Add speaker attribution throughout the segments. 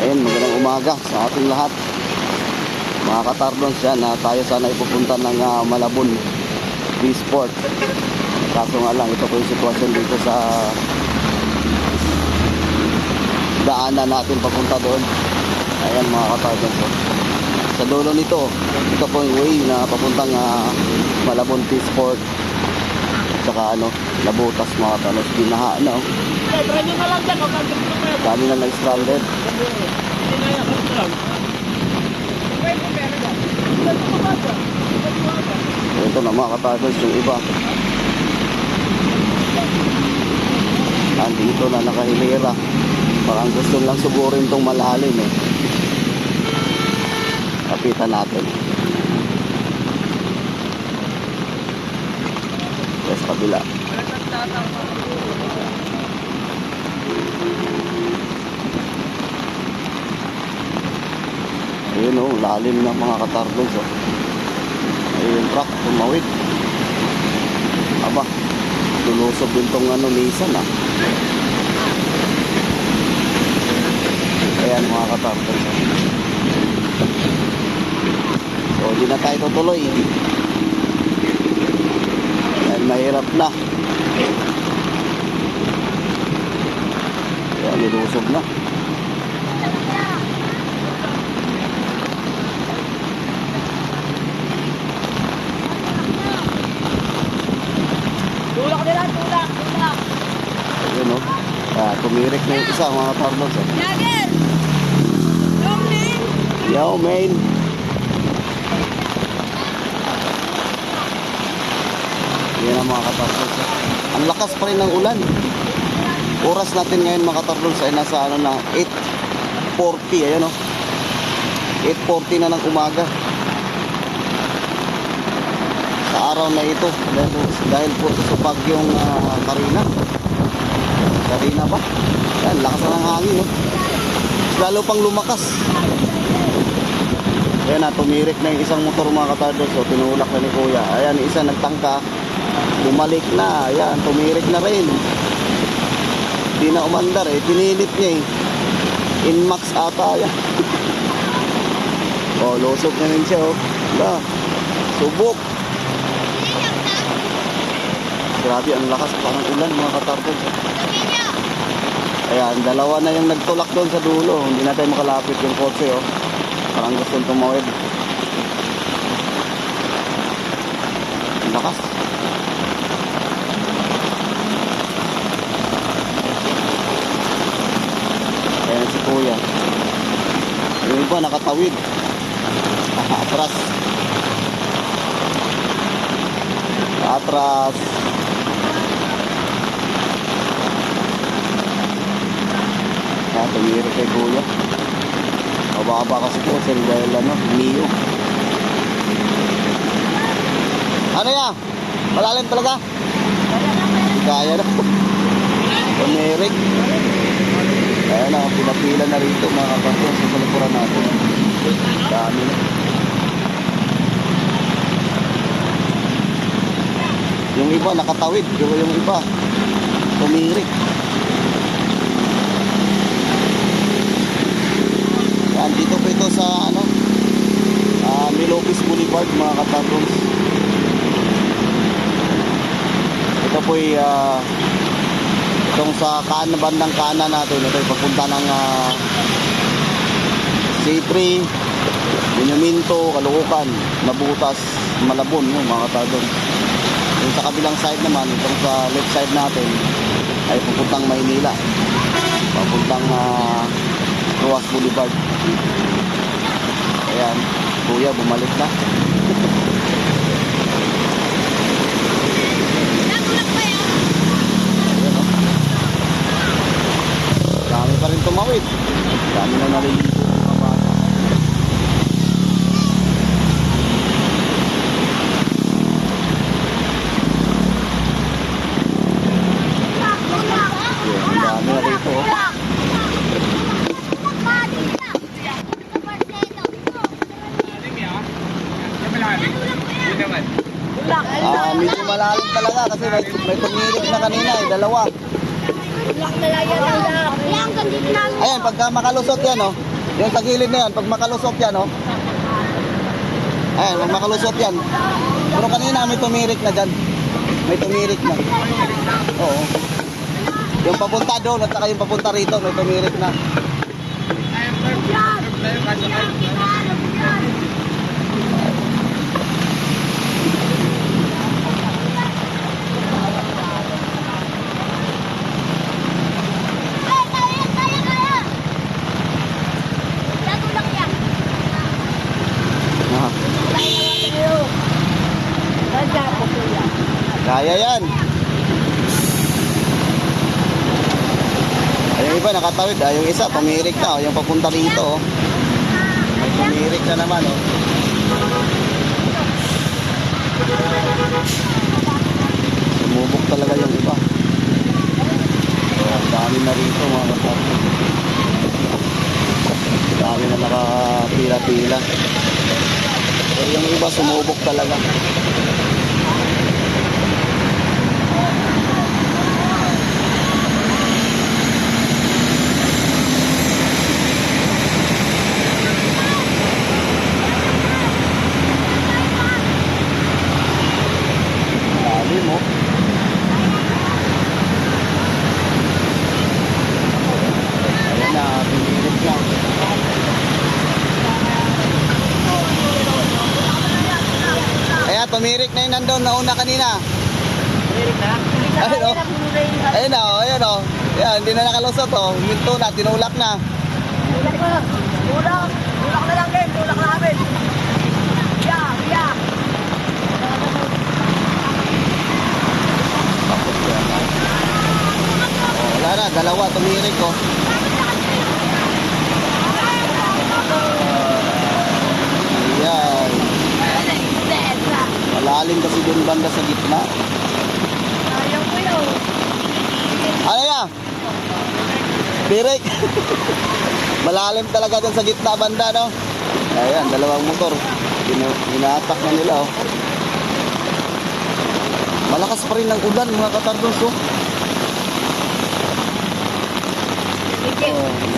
Speaker 1: Ayun, magandang umaga sa ating lahat. Mga katardons yan, tayo sana ipupunta ng Malabon P-Sport. Kaso nga lang, ito po yung sitwasyon dito sa daanan natin papunta doon. Ayan mga katardons. Sa dulo nito, ito po yung way na papuntang Malabon P-Sport. Tsaka nabutas mga katardons, binaha na. Dami na na-stranded. Ito na mga katardons yung iba. Andito na nakahilera. Parang gusto lang sugurin itong malalim eh. Kapitan natin. Yes, kabila. Ayun o, lalim na mga katardons o. Ayun yung truck, tumawid. Aba, lulusob din tong Nissan ah. Ayan mga katardons o. So, di na tayo tutuloy. Ayan, mahirap na. Ayan, lulusob na. Ayun o. Tumirik na yung isa mga katardons o. Yo, main. Yan ang mga katardons. Ang lakas pa rin ng ulan. Oras natin ngayon mga katardons ay nasa 8:40. Ayan o. 8:40 na ng umaga. Sa araw na ito. Dahil po sa bagyong Karina. Karina ba? Yan, lakas na ng hangin o. Lalo pang lumakas. Ayan na, tumirik na yung isang motor mga katardons. So, tinulak na ni kuya. Ayan, isa nagtangka. Bumalik na. Ayan, tumirik na rin. Hindi na umandar eh. Pinilit niya eh. Inmax ata. Ayan. Oh, lusog na rin siya oh. Diba? Subok. Grabe, ang lakas pa ng ulan mga katardons. Ayan, dalawa na yung nagtulak doon sa dulo. Hindi na tayo makalapit yung kotse oh. Parang gustong tumawid. Ang lakas. Ayan si kuya. Yung iba nakatawid. Atras. Atras. Tumirik kay kuya. Mababa kasi po sir dahil Mio. Ano yan? Malalim talaga? Kaya na. Tumirik. Ayan na, pinapila na rito mga katardons sa likuran natin. Dami na. Yung iba nakatawid, pero yung iba tumirik. Dito po ito sa Milopis Boulevard mga katardons. Ito po ay itong sa bandang kanan natin. Ito ay pagpunta ng C3 Monumento, Caloocan, Nabutas, Malabon mga katardons. Yung sa kabilang side naman, itong sa left side natin ay pupuntang Maynila, papuntang Ruas Boulevard. Ayan, kuya bumalik na. Ayan o. Dami pa rin tumawid. Dami na naliligo mga bata. Ayan, dami na rito o. Medyo malalim talaga kasi may tumirik na kanina eh, dalawa. Ayan, pagka makalusot yan Yung sa gilid na yan, pag makalusot yan, oh. Ayan, pag makalusot yan. Pero kanina may tumirik na dyan. May tumirik na. Oo. Yung papunta doon at saka yung papunta rito, may tumirik na. Kaya yan. Ay, yung iba nakatawid. Ay, yung isa tumirik na. Oh. Yung papunta rito. Oh. May tumirik na naman. Oh. Sumubok talaga yung iba. Oh, dami na rito mga kapatid. Dami na nakapila-pila. Pero yung iba sumubok talaga. Mo. Ayan na, pinilit lang. Ayan, tumirik na yung nandun nauna kanina.
Speaker 2: Tumirik na?
Speaker 1: Ayun o. Ayun o, ayun o. Ayan, hindi na nakalusot o. Minto na, tinulak na.
Speaker 2: Tulak na. Tulak. Tulak na lang din. Tulak namin. Yeah, yeah.
Speaker 1: Wala na, dalawa, tumirik o. Ayan. Malalim kasi dun banda sa gitna.
Speaker 2: Ayaw ko yun.
Speaker 1: Ano yan? Pirik. Malalim talaga dun sa gitna banda, no? Ayan, dalawang motor. Inatak na nila, oh. Malakas pa rin ang ulan, mga katardos, oh.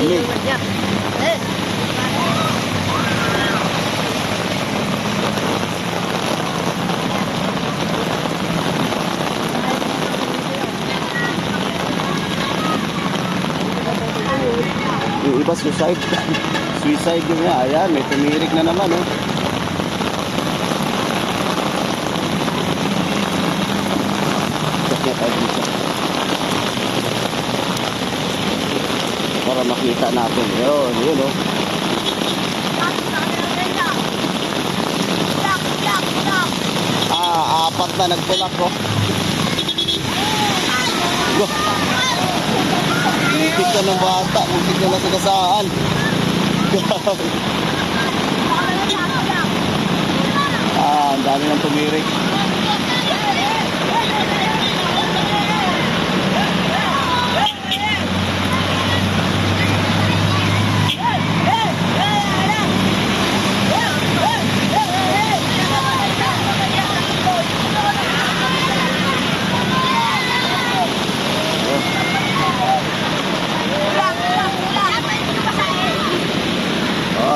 Speaker 1: Lamig. Yung iba suicide. Suicide yung nga. Ayan, may tumirik na naman, oh. Check niya tayo dito. Para makita natin. Yun, yun, oh. Apat na nagtulak, oh. Go. Muntik na ng bata. Muntik na nasigasaan. Ang dami ng tumirik.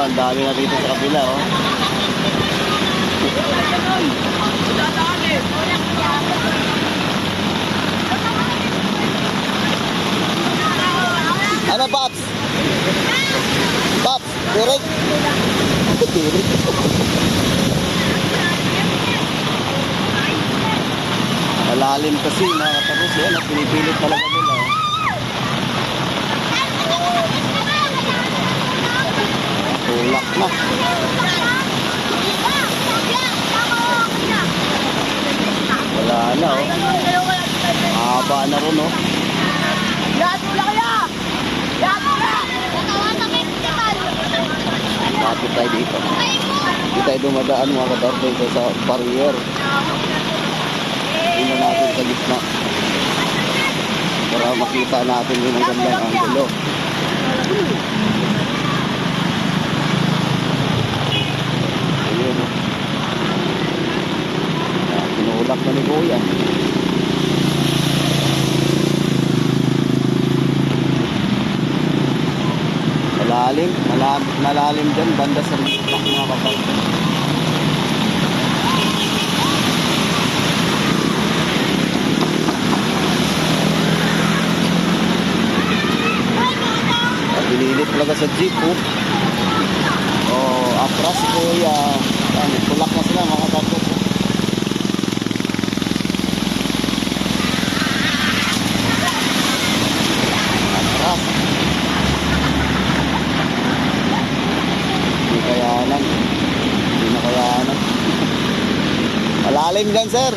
Speaker 1: Ang dami na dito sa kabila, oh. Ano, Paps? Paps, tirik? Tirik. Malalim kasi, mga katabos. Yan, pinipilit talaga nila, oh. Tulak na. Wala na, oh. Mahaba na rin, oh. Bakit tayo dito? Hindi tayo dumadaan, mga katardo, ito sa barrier. Hindi na natin sa gitna. Para makita natin yung gandang anggulo. Ayun, oh. Tinulak na ni Kuya. Malalim Malalim dyan, banda sa rooftop mga kapatid. Dililit talaga sa jeep, oh. Oh, atras ko yan. Tulak na sila mga kapatid. Atras. Hindi kayanan. Hindi na kayanan. Malalim dyan, sir.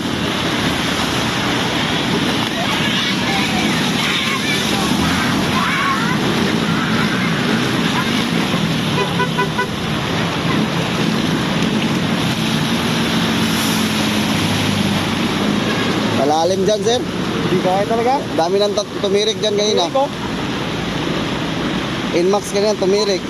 Speaker 1: Malalim dyan, sir.
Speaker 2: Hindi kaya talaga.
Speaker 1: Dami nang tumirik dyan kanina. Inmax kanina tumirik.